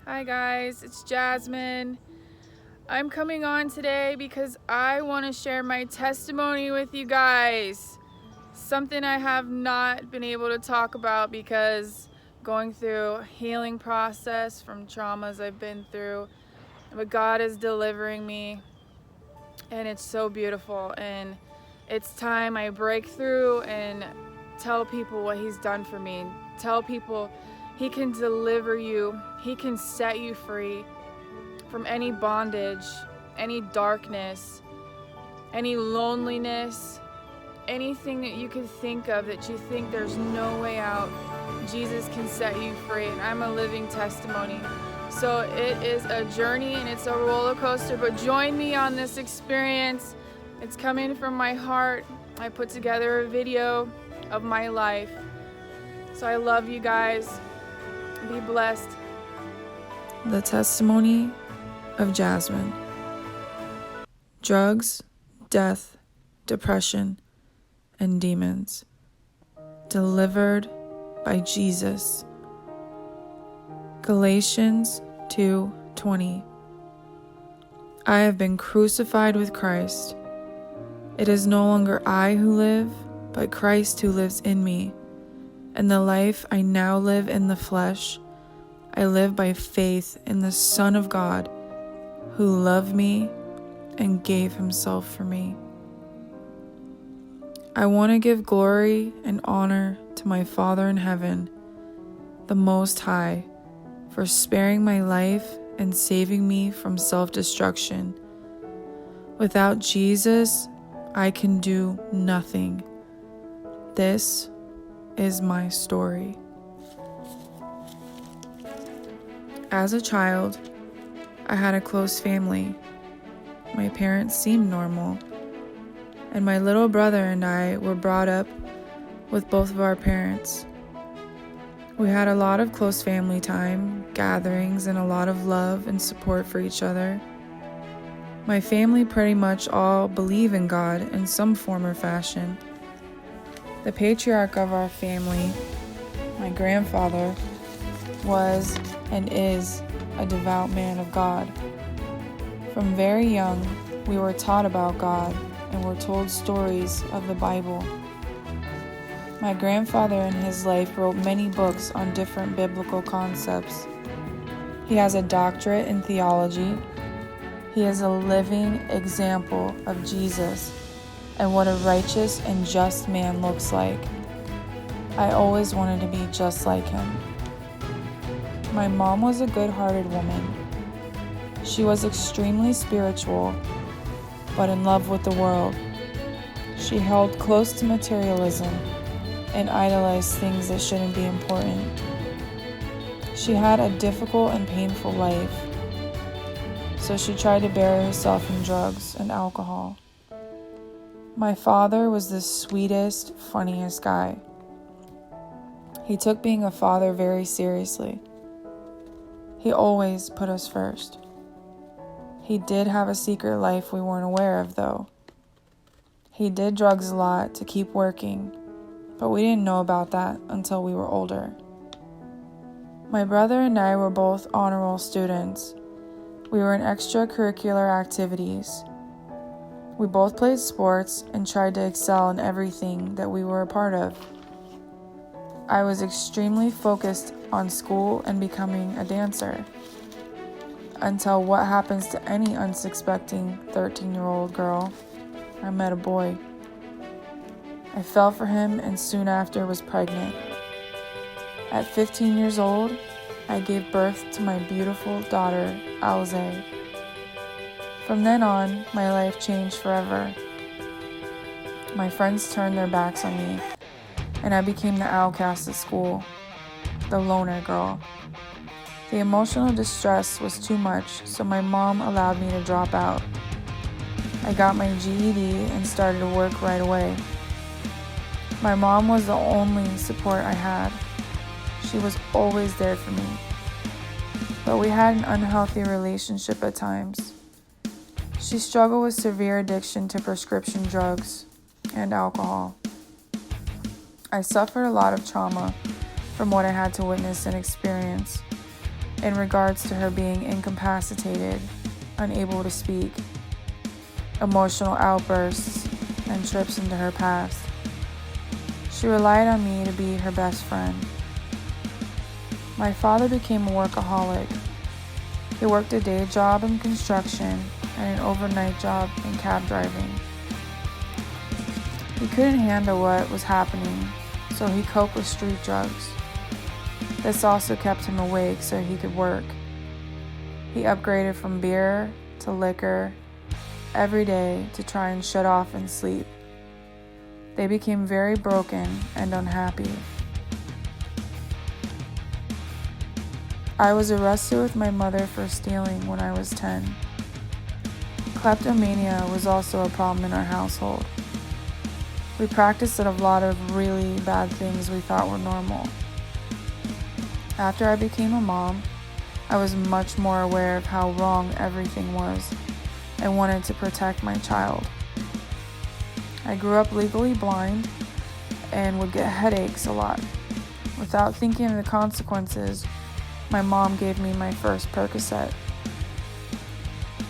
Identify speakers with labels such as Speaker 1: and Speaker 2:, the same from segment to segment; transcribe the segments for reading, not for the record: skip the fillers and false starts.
Speaker 1: Hi guys, it's Jasmine. I'm coming on today because I want to share my testimony with you guys. Something I have not been able to talk about because going through a healing process from traumas I've been through. But God is delivering me and it's so beautiful, and it's time I break through and tell people what He's done for me. Tell people He can deliver you. He can set you free from any bondage, any darkness, any loneliness, anything that you could think of that you think there's no way out. Jesus can set you free, and I'm a living testimony. So it is a journey and it's a roller coaster, but join me on this experience. It's coming from my heart. I put together a video of my life. So I love you guys. Be blessed. The testimony of Jasmine. Drugs, death, depression, and demons. Delivered by Jesus. Galatians 2:20. I have been crucified with Christ. It is no longer I who live, but Christ who lives in me. And the life I now live in the flesh, I live by faith in the Son of God, who loved me and gave himself for me. I want to give glory and honor to my Father in heaven, the Most High, for sparing my life and saving me from self-destruction. Without Jesus, I can do nothing. This is my story. As a child, I had a close family. My parents seemed normal, and my little brother and I were brought up with both of our parents. We had a lot of close family time, gatherings, and a lot of love and support for each other. My family pretty much all believe in God in some form or fashion. The patriarch of our family, my grandfather, was and is a devout man of God. From very young, we were taught about God and were told stories of the Bible. My grandfather in his life wrote many books on different biblical concepts. He has a doctorate in theology. He is a living example of Jesus and what a righteous and just man looks like. I always wanted to be just like him. My mom was a good-hearted woman. She was extremely spiritual, but in love with the world. She held close to materialism and idolized things that shouldn't be important. She had a difficult and painful life, so she tried to bury herself in drugs and alcohol. My father was the sweetest, funniest guy. He took being a father very seriously. He always put us first. He did have a secret life we weren't aware of, though. He did drugs a lot to keep working, but we didn't know about that until we were older. My brother and I were both honor roll students. We were in extracurricular activities. We both played sports and tried to excel in everything that we were a part of. I was extremely focused on school and becoming a dancer, until what happens to any unsuspecting 13-year-old girl, I met a boy. I fell for him and soon after was pregnant. At 15 years old, I gave birth to my beautiful daughter, Alze. From then on, my life changed forever. My friends turned their backs on me, and I became the outcast at school, the loner girl. The emotional distress was too much, so my mom allowed me to drop out. I got my GED and started to work right away. My mom was the only support I had. She was always there for me. But we had an unhealthy relationship at times. She struggled with severe addiction to prescription drugs and alcohol. I suffered a lot of trauma from what I had to witness and experience. in regards to her being incapacitated, unable to speak, emotional outbursts, and trips into her past. She relied on me to be her best friend. My father became a workaholic. He worked a day job in construction and an overnight job in cab driving. He couldn't handle what was happening, so he coped with street drugs. This also kept him awake so he could work. He upgraded from beer to liquor every day to try and shut off and sleep. They became very broken and unhappy. I was arrested with my mother for stealing when I was 10. Kleptomania was also a problem in our household. We practiced a lot of really bad things we thought were normal. After I became a mom, I was much more aware of how wrong everything was and wanted to protect my child. I grew up legally blind and would get headaches a lot. Without thinking of the consequences, my mom gave me my first Percocet.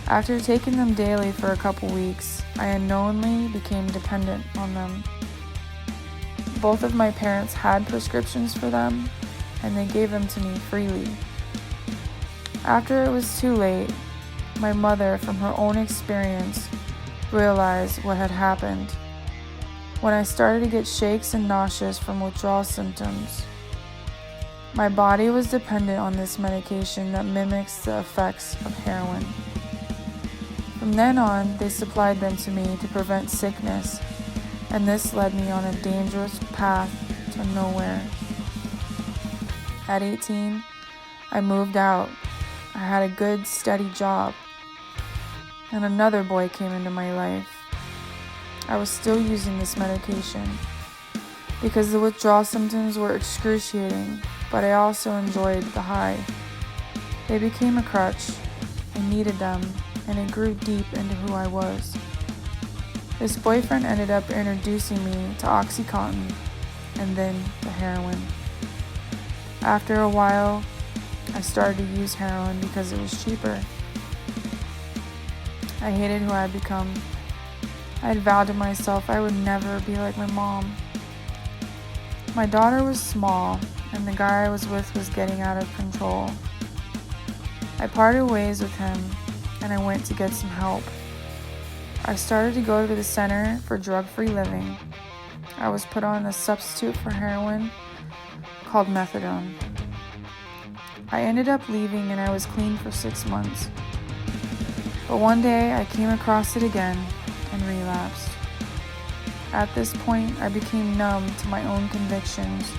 Speaker 1: After taking them daily for a couple weeks, I unknowingly became dependent on them. Both of my parents had prescriptions for them, and they gave them to me freely. After it was too late, my mother, from her own experience, realized what had happened. When I started to get shakes and nauseous from withdrawal symptoms, my body was dependent on this medication that mimics the effects of heroin. From then on, they supplied them to me to prevent sickness, and this led me on a dangerous path to nowhere. At 18, I moved out. I had a good, steady job, and another boy came into my life. I was still using this medication because the withdrawal symptoms were excruciating, but I also enjoyed the high. They became a crutch. I needed them, and it grew deep into who I was. This boyfriend ended up introducing me to OxyContin and then to heroin. After a while, I started to use heroin because it was cheaper. I hated who I had become. I had vowed to myself I would never be like my mom. My daughter was small, and the guy I was with was getting out of control. I parted ways with him, and I went to get some help. I started to go to the Center for Drug-Free Living. I was put on a substitute for heroin called methadone. I ended up leaving and I was clean for 6 months. But one day I came across it again and relapsed. At this point, I became numb to my own convictions.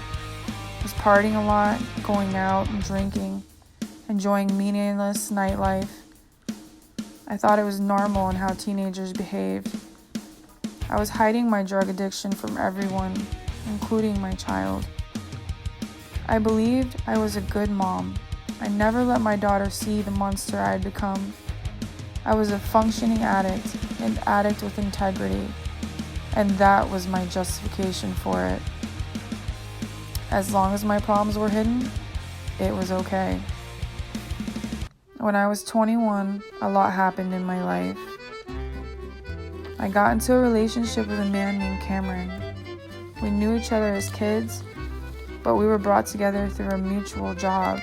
Speaker 1: I was partying a lot, going out and drinking, enjoying meaningless nightlife. I thought it was normal in how teenagers behaved. I was hiding my drug addiction from everyone, including my child. I believed I was a good mom. I never let my daughter see the monster I had become. I was a functioning addict, an addict with integrity, and that was my justification for it. As long as my problems were hidden, it was okay. When I was 21, a lot happened in my life. I got into a relationship with a man named Cameron. We knew each other as kids, but we were brought together through a mutual job.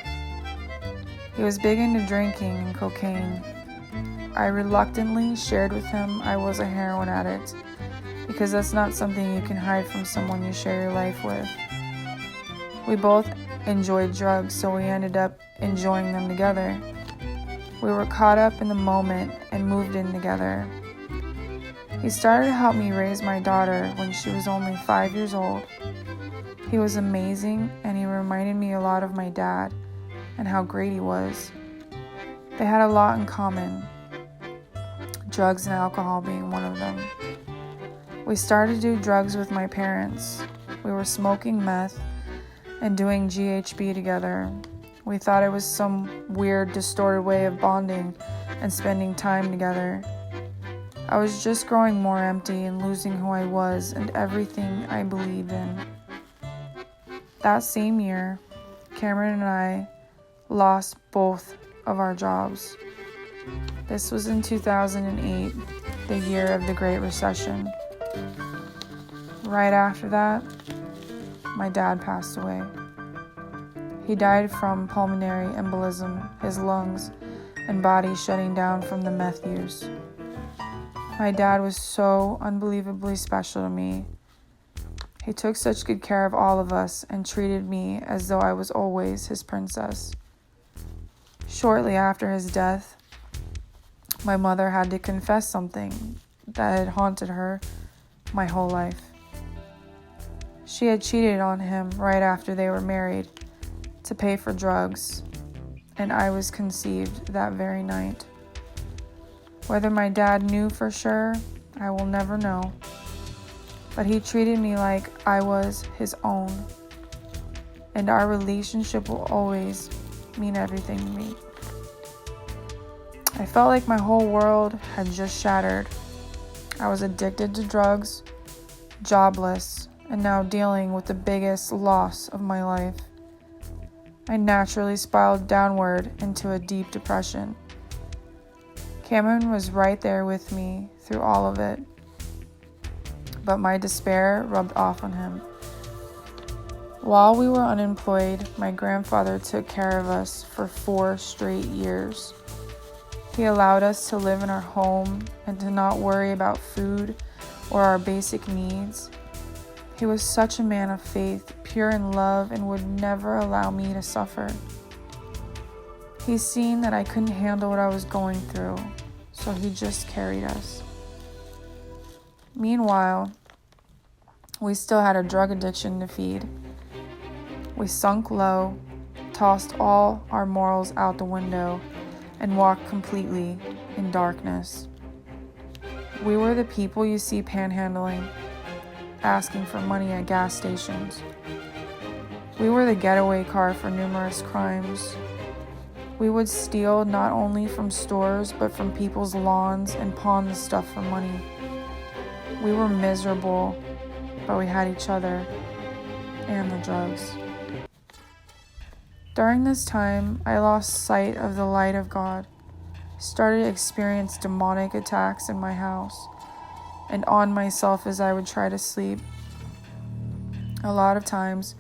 Speaker 1: He was big into drinking and cocaine. I reluctantly shared with him I was a heroin addict, because that's not something you can hide from someone you share your life with. We both enjoyed drugs, so we ended up enjoying them together. We were caught up in the moment and moved in together. He started to help me raise my daughter when she was only 5 years old. He was amazing, and he reminded me a lot of my dad and how great he was. They had a lot in common, drugs and alcohol being one of them. We started to do drugs with my parents. We were smoking meth and doing GHB together. We thought it was some weird, distorted way of bonding and spending time together. I was just growing more empty and losing who I was and everything I believed in. That same year, Cameron and I lost both of our jobs. This was in 2008, the year of the Great Recession. Right after that, my dad passed away. He died from pulmonary embolism, his lungs and body shutting down from the meth use. My dad was so unbelievably special to me. He took such good care of all of us and treated me as though I was always his princess. Shortly after his death, my mother had to confess something that had haunted her my whole life. She had cheated on him right after they were married to pay for drugs, and I was conceived that very night. Whether my dad knew for sure, I will never know, but he treated me like I was his own, and our relationship will always mean everything to me. I felt like my whole world had just shattered. I was addicted to drugs, jobless, and now dealing with the biggest loss of my life. I naturally spiraled downward into a deep depression. Cameron was right there with me through all of it, but my despair rubbed off on him. While we were unemployed, my grandfather took care of us for 4 straight years. He allowed us to live in our home and to not worry about food or our basic needs. He was such a man of faith, pure in love, and would never allow me to suffer. He's seen that I couldn't handle what I was going through, so he just carried us. Meanwhile, we still had a drug addiction to feed. We sunk low, tossed all our morals out the window, and walked completely in darkness. We were the people you see panhandling, asking for money at gas stations. We were the getaway car for numerous crimes. We would steal not only from stores, but from people's lawns and pawn the stuff for money. We were miserable, but we had each other and the drugs. During this time, I lost sight of the light of God, started to experience demonic attacks in my house and on myself as I would try to sleep. A lot of times,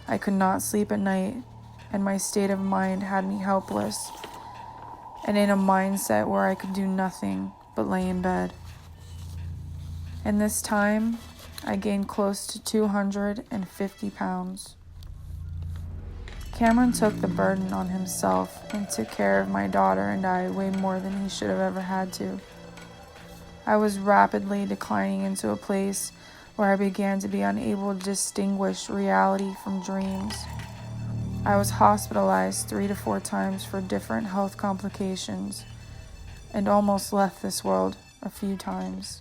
Speaker 1: I could not sleep at night, and my state of mind had me helpless and in a mindset where I could do nothing but lay in bed. In this time, I gained close to 250 pounds. Cameron took the burden on himself and took care of my daughter and I way more than he should have ever had to. I was rapidly declining into a place where I began to be unable to distinguish reality from dreams. I was hospitalized 3 to 4 times for different health complications and almost left this world a few times.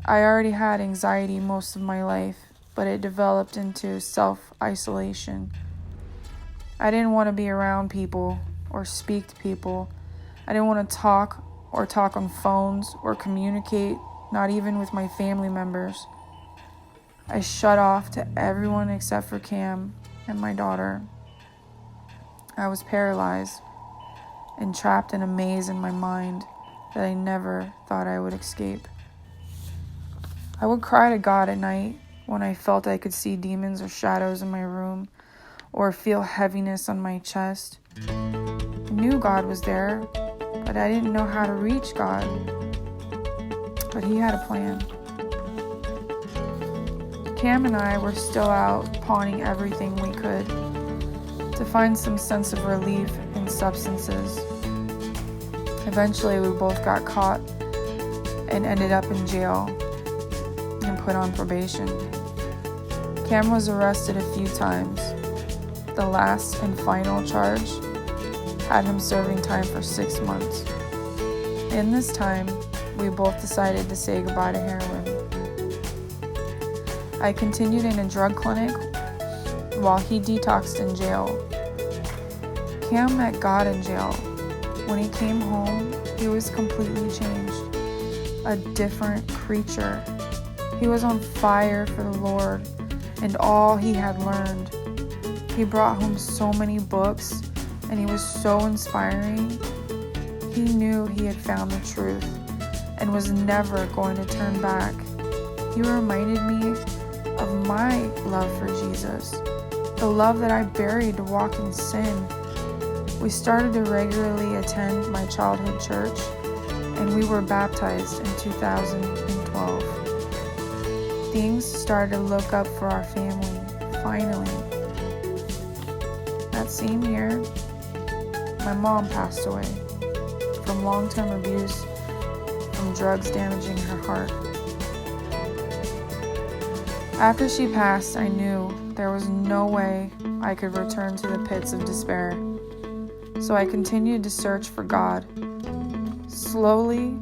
Speaker 1: I already had anxiety most of my life, but it developed into self-isolation. I didn't want to be around people or speak to people. I didn't want to talk on phones or communicate, not even with my family members. I shut off to everyone except for Cam and my daughter. I was paralyzed and trapped in a maze in my mind that I never thought I would escape. I would cry to God at night when I felt I could see demons or shadows in my room or feel heaviness on my chest. I knew God was there, but I didn't know how to reach God. But He had a plan. Cam and I were still out pawning everything we could to find some sense of relief in substances. Eventually, we both got caught and ended up in jail and put on probation. Cam was arrested a few times. The last and final charge had him serving time for 6 months. In this time, we both decided to say goodbye to heroin. I continued in a drug clinic while he detoxed in jail. Cam met God in jail. When he came home, he was completely changed, a different creature. He was on fire for the Lord and all he had learned. He brought home so many books and he was so inspiring. He knew he had found the truth and was never going to turn back. He reminded me of my love for Jesus, the love that I buried to walk in sin. We started to regularly attend my childhood church, and we were baptized in 2012. Things started to look up for our family, finally. That same year, my mom passed away from long-term abuse, from drugs damaging her heart. After she passed, I knew there was no way I could return to the pits of despair. So I continued to search for God. Slowly,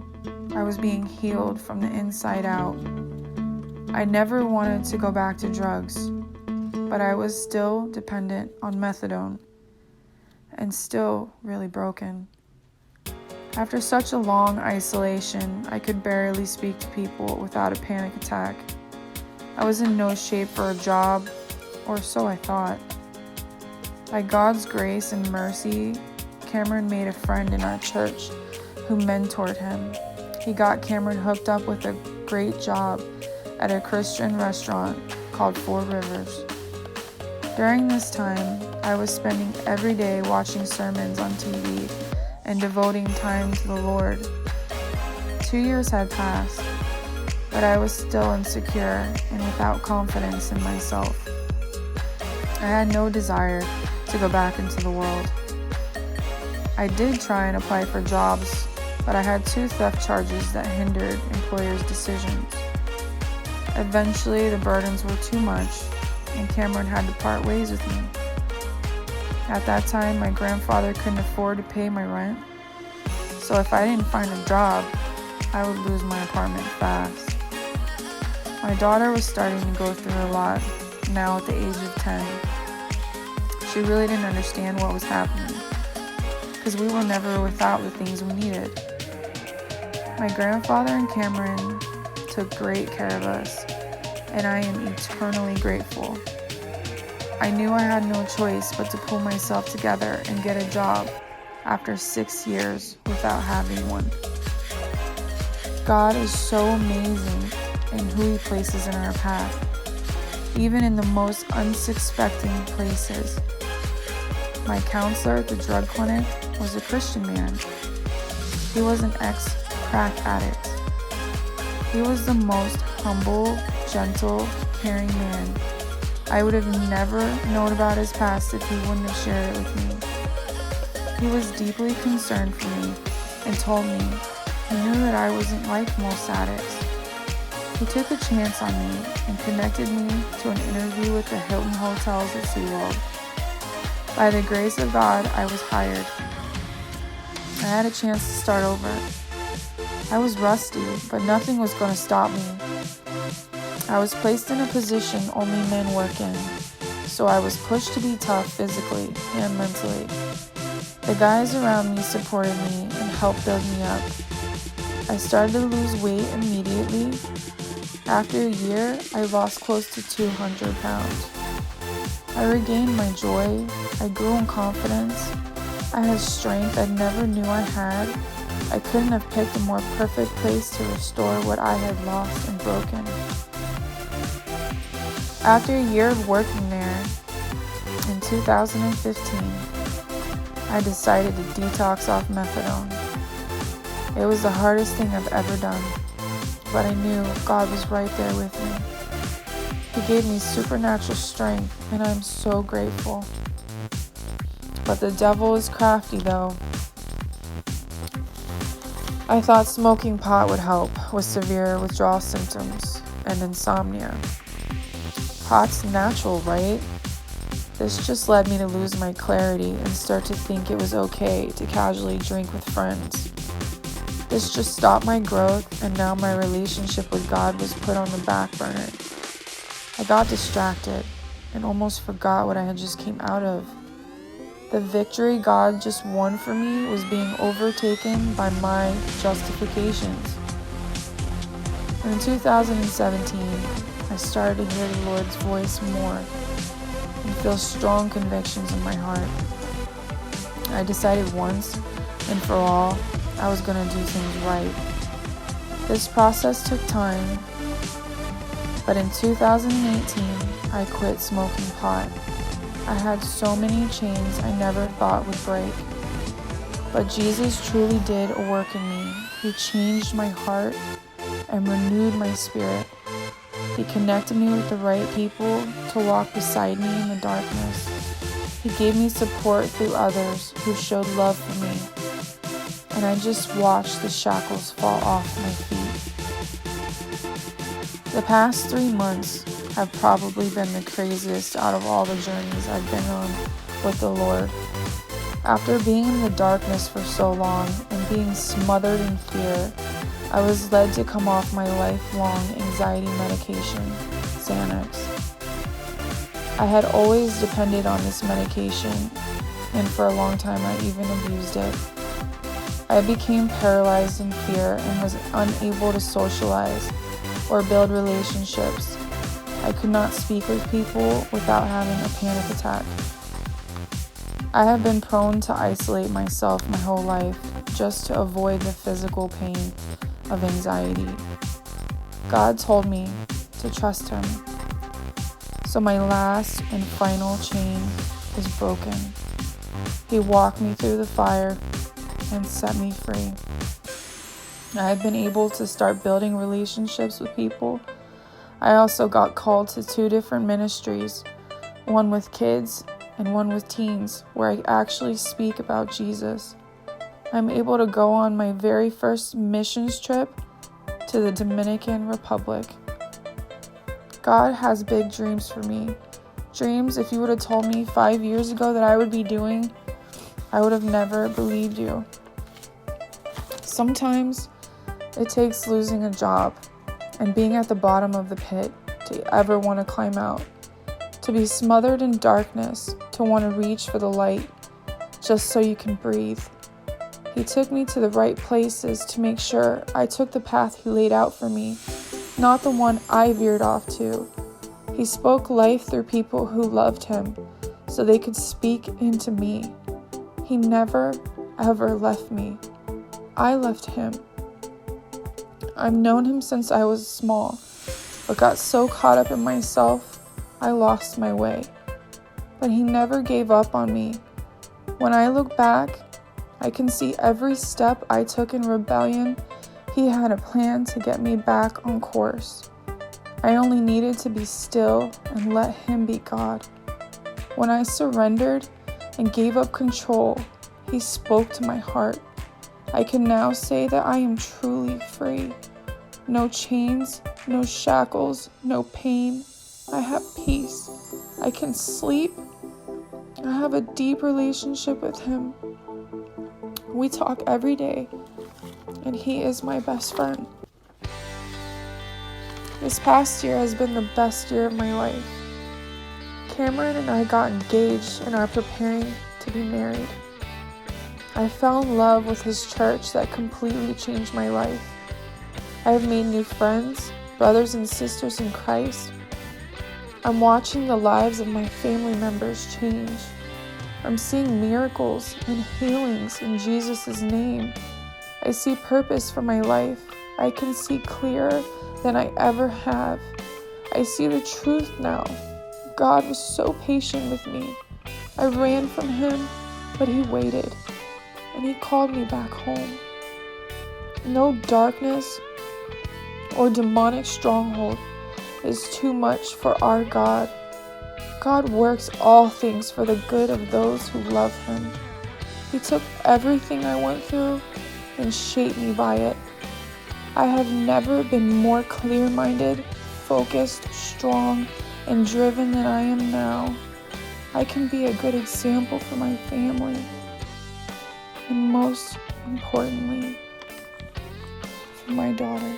Speaker 1: I was being healed from the inside out. I never wanted to go back to drugs, but I was still dependent on methadone and still really broken. After such a long isolation, I could barely speak to people without a panic attack. I was in no shape for a job, or so I thought. By God's grace and mercy, Cameron made a friend in our church who mentored him. He got Cameron hooked up with a great job at a Christian restaurant called Four Rivers. During this time, I was spending every day watching sermons on TV and devoting time to the Lord. 2 years had passed, but I was still insecure and without confidence in myself. I had no desire to go back into the world. I did try and apply for jobs, but I had 2 theft charges that hindered employers' decisions. Eventually, the burdens were too much, and Cameron had to part ways with me. At that time, my grandfather couldn't afford to pay my rent, so if I didn't find a job, I would lose my apartment fast. My daughter was starting to go through a lot now at the age of 10. She really didn't understand what was happening, because we were never without the things we needed. My grandfather and Cameron took great care of us, and I am eternally grateful. I knew I had no choice but to pull myself together and get a job after 6 years without having one. God is so amazing in who He places in our path, even in the most unsuspecting places. My counselor at the drug clinic was a Christian man. He was an ex-crack addict. He was the most humble, gentle, caring man. I would have never known about his past if he wouldn't have shared it with me. He was deeply concerned for me and told me he knew that I wasn't like most addicts. He took a chance on me and connected me to an interview with the Hilton Hotels at SeaWorld. By the grace of God, I was hired. I had a chance to start over. I was rusty, but nothing was going to stop me. I was placed in a position only men work in, so I was pushed to be tough physically and mentally. The guys around me supported me and helped build me up. I started to lose weight immediately. After a year, I lost close to 200 pounds. I regained my joy. I grew in confidence. I had strength I never knew I had. I couldn't have picked a more perfect place to restore what I had lost and broken. After a year of working there, in 2015, I decided to detox off methadone. It was the hardest thing I've ever done, but I knew God was right there with me. He gave me supernatural strength, and I'm so grateful. But the devil is crafty, though. I thought smoking pot would help with severe withdrawal symptoms and insomnia. Pot's natural, right? This just led me to lose my clarity and start to think it was okay to casually drink with friends. This just stopped my growth, and now my relationship with God was put on the back burner. I got distracted and almost forgot what I had just came out of. The victory God just won for me was being overtaken by my justifications. And in 2017, I started to hear the Lord's voice more and feel strong convictions in my heart. I decided once and for all I was going to do things right. This process took time, but in 2018, I quit smoking pot. I had so many chains I never thought would break. But Jesus truly did a work in me. He changed my heart and renewed my spirit. He connected me with the right people to walk beside me in the darkness. He gave me support through others who showed love for me. And I just watched the shackles fall off my feet. The past 3 months have probably been the craziest out of all the journeys I've been on with the Lord. After being in the darkness for so long and being smothered in fear, I was led to come off my lifelong anxiety medication, Xanax. I had always depended on this medication, and for a long time I even abused it. I became paralyzed in fear and was unable to socialize or build relationships. I could not speak with people without having a panic attack. I have been prone to isolate myself my whole life just to avoid the physical pain of anxiety. God told me to trust Him. So my last and final chain is broken. He walked me through the fire and set me free. I have been able to start building relationships with people. I also got called to 2 different ministries, one with kids and one with teens, where I actually speak about Jesus. I'm able to go on my very first missions trip to the Dominican Republic. God has big dreams for me. Dreams, if you would have told me 5 years ago that I would be doing, I would have never believed you. Sometimes it takes losing a job and being at the bottom of the pit to ever want to climb out, to be smothered in darkness, to want to reach for the light just so you can breathe. He took me to the right places to make sure I took the path He laid out for me, not the one I veered off to. He spoke life through people who loved Him so they could speak into me. He never, ever left me. I left Him. I've known Him since I was small, but got so caught up in myself, I lost my way. But He never gave up on me. When I look back, I can see every step I took in rebellion. He had a plan to get me back on course. I only needed to be still and let Him be God. When I surrendered and gave up control, He spoke to my heart. I can now say that I am truly free. No chains, no shackles, no pain. I have peace. I can sleep. I have a deep relationship with Him. We talk every day, and He is my best friend. This past year has been the best year of my life. Cameron and I got engaged and are preparing to be married. I fell in love with his church that completely changed my life. I have made new friends, brothers and sisters in Christ. I'm watching the lives of my family members change. I'm seeing miracles and healings in Jesus' name. I see purpose for my life. I can see clearer than I ever have. I see the truth now. God was so patient with me. I ran from Him, but He waited, and He called me back home. No darkness or demonic stronghold is too much for our God. God works all things for the good of those who love Him. He took everything I went through and shaped me by it. I have never been more clear-minded, focused, strong, and driven than I am now. I can be a good example for my family, and most importantly, for my daughter.